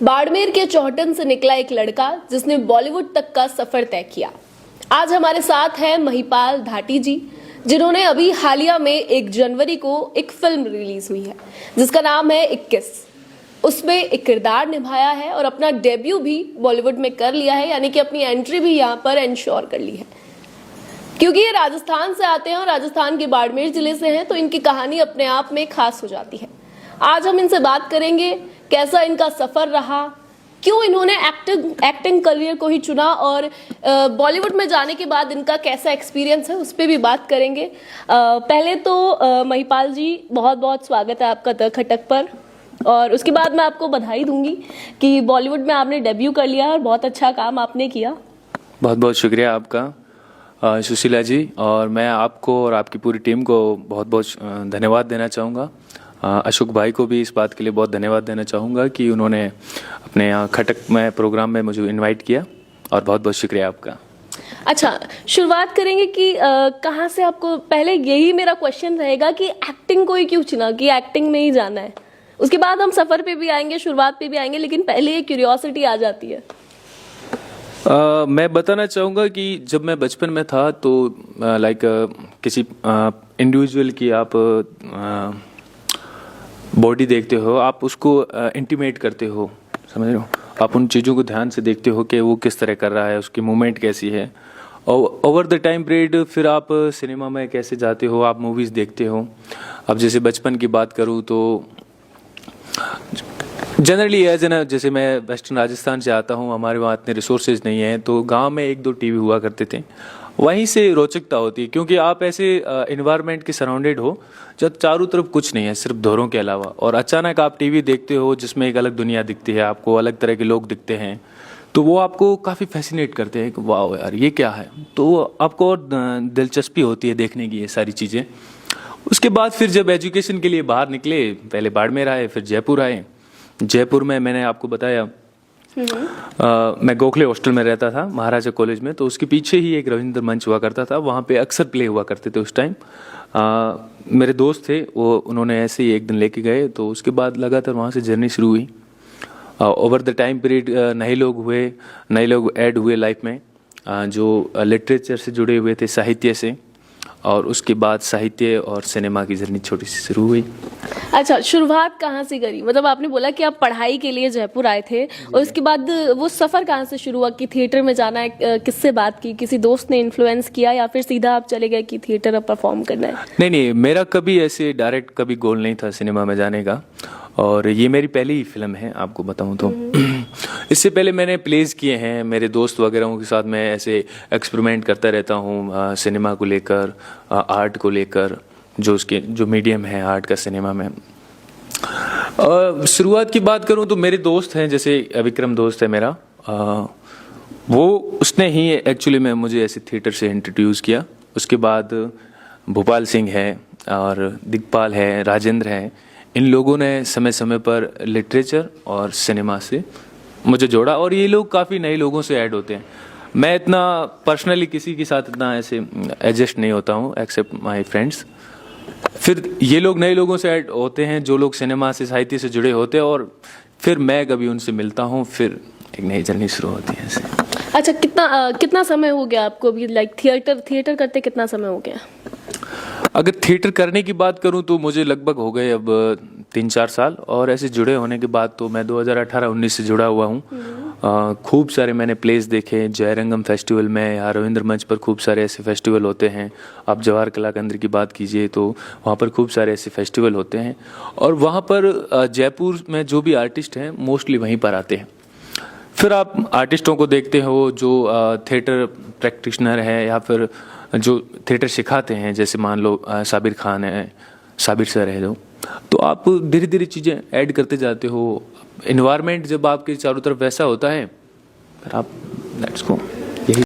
बाड़मेर के चौहटन से निकला एक लड़का जिसने बॉलीवुड तक का सफर तय किया। आज हमारे साथ हैं महिपाल धाटी जी, जिन्होंने अभी हालिया में 1 जनवरी को एक फिल्म रिलीज हुई है जिसका नाम है 21। उसमें एक किरदार निभाया है और अपना डेब्यू भी बॉलीवुड में कर लिया है, यानी कि अपनी एंट्री भी यहाँ पर इंश्योर कर ली है। क्योंकि ये राजस्थान से आते हैं और राजस्थान के बाड़मेर जिले से हैं, तो इनकी कहानी अपने आप में खास हो जाती है। आज हम इनसे बात करेंगे कैसा इनका सफर रहा, क्यों इन्होंने एक्टिंग करियर को ही चुना और बॉलीवुड में जाने के बाद इनका कैसा एक्सपीरियंस है उस पर भी बात करेंगे। पहले तो महिपाल जी, बहुत बहुत स्वागत है आपका द खटक पर। और उसके बाद मैं आपको बधाई दूंगी कि बॉलीवुड में आपने डेब्यू कर लिया और बहुत अच्छा काम आपने किया। बहुत बहुत शुक्रिया आपका सुशीला जी, और मैं आपको और आपकी पूरी टीम को बहुत बहुत धन्यवाद देना चाहूँगा। अशोक भाई को भी इस बात के लिए बहुत धन्यवाद देना चाहूँगा कि उन्होंने अपने यहाँ खटक में प्रोग्राम में मुझे इनवाइट किया, और बहुत बहुत शुक्रिया आपका। अच्छा, शुरुआत करेंगे कि कहाँ से आपको, पहले यही मेरा क्वेश्चन रहेगा कि एक्टिंग को ही क्यों चुना कि एक्टिंग में ही जाना है। उसके बाद हम सफ़र पे भी आएंगे, शुरुआत पे भी आएंगे, लेकिन पहले ये क्यूरियोसिटी आ जाती है। मैं बताना चाहूँगा कि जब मैं बचपन में था तो लाइक किसी इंडिविजुअल की आप बॉडी देखते हो, आप उसको इंटीमेट करते हो, समझ रहे हो, आप उन चीज़ों को ध्यान से देखते हो कि वो किस तरह कर रहा है, उसकी मूवमेंट कैसी है, और ओवर द टाइम पीरियड फिर आप सिनेमा में कैसे जाते हो, आप मूवीज़ देखते हो। अब जैसे बचपन की बात करूँ तो जनरली एज एन, जैसे मैं वेस्टर्न राजस्थान से आता हूँ, हमारे वहाँ इतने रिसोर्सेज नहीं हैं, तो गांव में 1-2 टीवी हुआ करते थे, वहीं से रोचकता होती है क्योंकि आप ऐसे इन्वायरमेंट के सराउंडेड हो जब चारों तरफ कुछ नहीं है सिर्फ धोरों के अलावा, और अचानक आप टीवी देखते हो जिसमें एक अलग दुनिया दिखती है, आपको अलग तरह के लोग दिखते हैं, तो वो आपको काफ़ी फैसिनेट करते हैं कि वाह यार ये क्या है, तो आपको और दिलचस्पी होती है देखने की ये सारी चीज़ें। उसके बाद फिर जब एजुकेशन के लिए बाहर निकले, पहले बाड़मेर आए, फिर जयपुर आए। जयपुर में मैंने आपको बताया मैं गोखले हॉस्टल में रहता था महाराजा कॉलेज में, तो उसके पीछे ही एक रविंद्र मंच हुआ करता था, वहाँ पे अक्सर प्ले हुआ करते थे उस टाइम। मेरे दोस्त थे, वो उन्होंने ऐसे ही एक दिन लेके गए, तो उसके बाद लगातार वहाँ से जर्नी शुरू हुई। ओवर द टाइम पीरियड नए लोग ऐड हुए लाइफ में, जो लिटरेचर से जुड़े हुए थे, साहित्य से, और उसके बाद साहित्य और सिनेमा की जर्नी छोटी सी शुरू हुई। अच्छा, शुरुआत कहाँ से करी? मतलब आपने बोला कि आप पढ़ाई के लिए जयपुर आए थे, और उसके बाद वो सफ़र कहाँ से शुरू हुआ कि थिएटर में जाना है? किससे बात की, किसी दोस्त ने इन्फ्लुएंस किया, या फिर सीधा आप चले गए कि थिएटर अब परफॉर्म करना है? नहीं, मेरा कभी ऐसे डायरेक्ट कभी गोल नहीं था सिनेमा में जाने का, और ये मेरी पहली ही फिल्म है आपको बताऊं तो। इससे पहले मैंने प्लेज किए हैं, मेरे दोस्त वगैरह के साथ मैं ऐसे एक्सपेरिमेंट करता रहता हूँ सिनेमा को लेकर, आर्ट को लेकर, जो मीडियम है आर्ट का सिनेमा में। शुरुआत की बात करूं तो मेरे दोस्त हैं, जैसे विक्रम दोस्त है मेरा, उसने ही एक्चुअली में मुझे ऐसे थिएटर से इंट्रोड्यूस किया। उसके बाद भोपाल सिंह है और दिग्पाल है, राजेंद्र है, इन लोगों ने समय समय पर लिटरेचर और सिनेमा से मुझे जोड़ा, और ये लोग काफ़ी नए लोगों से ऐड होते हैं। मैं इतना पर्सनली किसी के साथ इतना ऐसे एडजस्ट नहीं होता हूँ एक्सेप्ट माय फ्रेंड्स। फिर ये लोग नए लोगों से ऐड होते हैं जो लोग सिनेमा से, साहित्य से जुड़े होते हैं, और फिर मैं कभी उनसे मिलता हूँ, फिर एक नई जर्नी शुरू होती है ऐसे। अच्छा, कितना समय हो गया आपको अभी, लाइक थिएटर करते कितना समय हो गया? अगर थिएटर करने की बात करूं तो मुझे लगभग हो गए अब 3-4 साल, और ऐसे जुड़े होने के बाद तो मैं 2018-19 से जुड़ा हुआ हूं। खूब सारे मैंने प्लेस देखे, जयरंगम फेस्टिवल में या रविंद्र मंच पर खूब सारे ऐसे फेस्टिवल होते हैं। आप जवाहर कला केंद्र की बात कीजिए तो वहाँ पर खूब सारे ऐसे फेस्टिवल होते हैं, और वहाँ पर जयपुर में जो भी आर्टिस्ट हैं मोस्टली वहीं पर आते हैं। फिर आप आर्टिस्टों को देखते हो जो थिएटर प्रैक्टिशनर है या फिर जो थिएटर सिखाते हैं, जैसे मान लो साबिर खान है, साबिर सर है जो, तो आप धीरे धीरे चीज़ें ऐड करते जाते हो। इन्वायरमेंट जब आपके चारों तरफ वैसा होता है, फिर आप लेट्स गो।